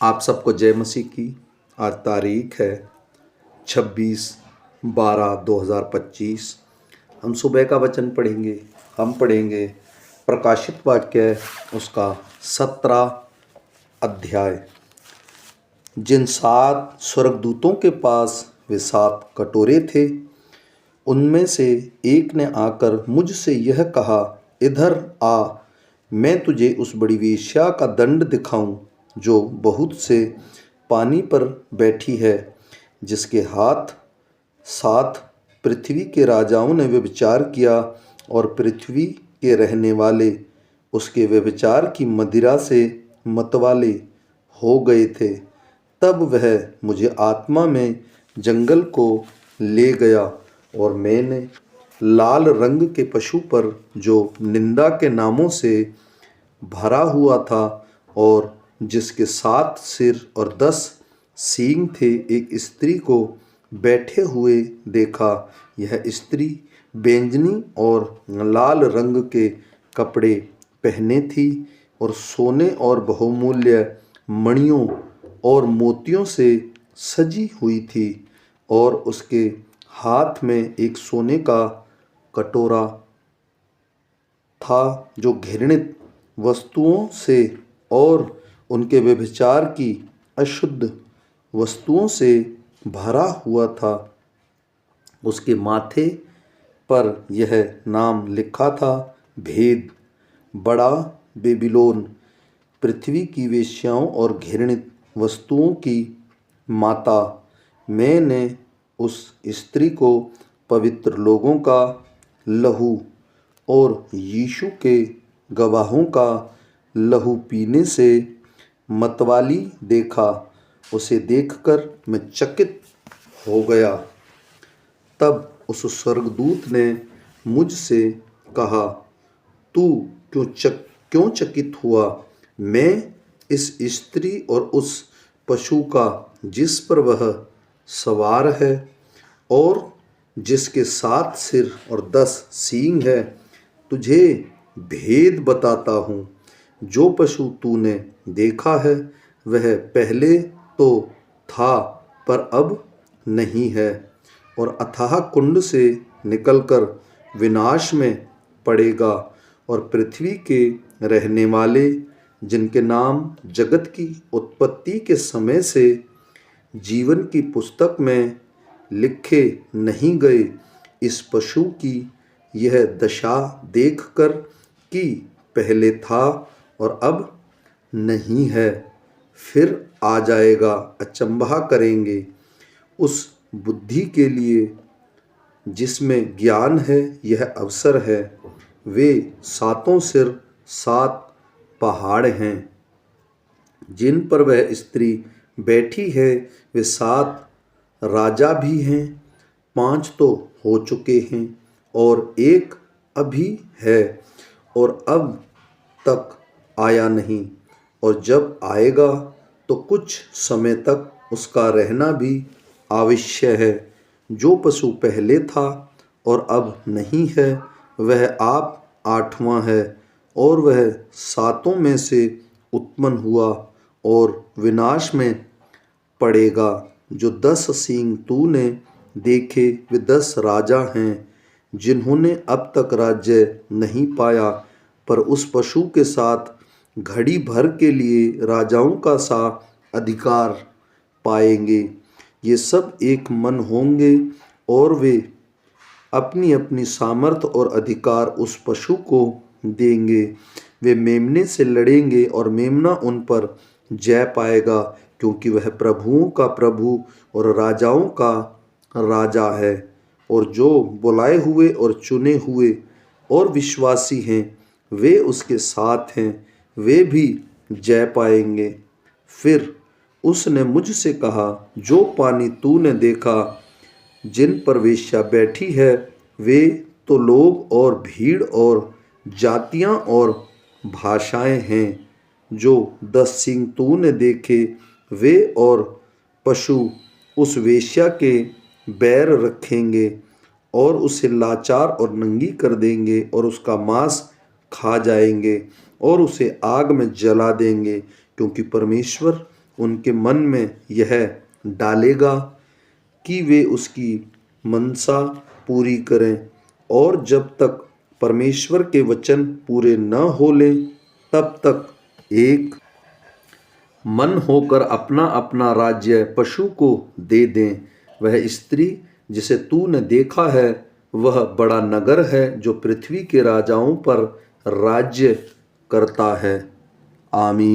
आप सबको जय मसीह की। आज तारीख है 26/12/2025। हम सुबह का वचन पढ़ेंगे। हम पढ़ेंगे प्रकाशित वाक्य उसका 17 अध्याय। जिन 7 स्वर्गदूतों के पास वे 7 कटोरे थे, उनमें से एक ने आकर मुझसे यह कहा, इधर आ, मैं तुझे उस बड़ी वेश्या का दंड दिखाऊं जो बहुत से पानी पर बैठी है, जिसके हाथ 7 पृथ्वी के राजाओं ने व्यभिचार किया और पृथ्वी के रहने वाले उसके व्यभिचार की मदिरा से मतवाले हो गए थे। तब वह मुझे आत्मा में जंगल को ले गया और मैंने लाल रंग के पशु पर, जो निंदा के नामों से भरा हुआ था और जिसके 7 सिर और 10 सींग थे, एक स्त्री को बैठे हुए देखा। यह स्त्री बैंजनी और लाल रंग के कपड़े पहने थी और सोने और बहुमूल्य मणियों और मोतियों से सजी हुई थी, और उसके हाथ में एक सोने का कटोरा था जो घृणित वस्तुओं से और उनके व्यभिचार की अशुद्ध वस्तुओं से भरा हुआ था। उसके माथे पर यह नाम लिखा था, भेद, बड़ा बेबीलोन, पृथ्वी की वेश्याओं और घृणित वस्तुओं की माता। मैंने उस स्त्री को पवित्र लोगों का लहू और यीशु के गवाहों का लहू पीने से मतवाली देखा। उसे देखकर मैं चकित हो गया। तब उस स्वर्गदूत ने मुझसे कहा, तू क्यों चकित हुआ? मैं इस स्त्री और उस पशु का, जिस पर वह सवार है और जिसके 7 सिर और 10 सींग है, तुझे भेद बताता हूँ। जो पशु तूने देखा है वह पहले तो था पर अब नहीं है, और अथाह कुंड से निकलकर विनाश में पड़ेगा। और पृथ्वी के रहने वाले, जिनके नाम जगत की उत्पत्ति के समय से जीवन की पुस्तक में लिखे नहीं गए, इस पशु की यह दशा देखकर कि पहले था और अब नहीं है, फिर आ जाएगा, अचंभा करेंगे। उस बुद्धि के लिए जिसमें ज्ञान है यह अवसर है। वे 7 सिर 7 पहाड़ हैं जिन पर वह स्त्री बैठी है। वे 7 राजा भी हैं। 5 तो हो चुके हैं और एक अभी है और अब तक आया नहीं, और जब आएगा तो कुछ समय तक उसका रहना भी आवश्यक है। जो पशु पहले था और अब नहीं है, वह आप 8वां है, और वह 7 में से उत्पन्न हुआ और विनाश में पड़ेगा। जो 10 सींग तूने देखे वे 10 राजा हैं, जिन्होंने अब तक राज्य नहीं पाया, पर उस पशु के साथ घड़ी भर के लिए राजाओं का सा अधिकार पाएंगे। ये सब एक मन होंगे और वे अपनी अपनी सामर्थ और अधिकार उस पशु को देंगे। वे मेमने से लड़ेंगे और मेमना उन पर जय पाएगा, क्योंकि वह प्रभुओं का प्रभु और राजाओं का राजा है। और जो बुलाए हुए और चुने हुए और विश्वासी हैं, वे उसके साथ हैं, वे भी जय पाएंगे। फिर उसने मुझसे कहा, जो पानी तूने देखा जिन पर वेश्या बैठी है, वे तो लोग और भीड़ और जातियां और भाषाएं हैं। जो 10 सींग तूने देखे वे और पशु उस वेश्या के बैर रखेंगे और उसे लाचार और नंगी कर देंगे और उसका मांस खा जाएंगे और उसे आग में जला देंगे, क्योंकि परमेश्वर उनके मन में यह डालेगा कि वे उसकी मनसा पूरी करें, और जब तक परमेश्वर के वचन पूरे न हो लें तब तक एक मन होकर अपना अपना राज्य पशु को दे दें। वह स्त्री जिसे तूने देखा है वह बड़ा नगर है जो पृथ्वी के राजाओं पर राज्य करता है। आमीन।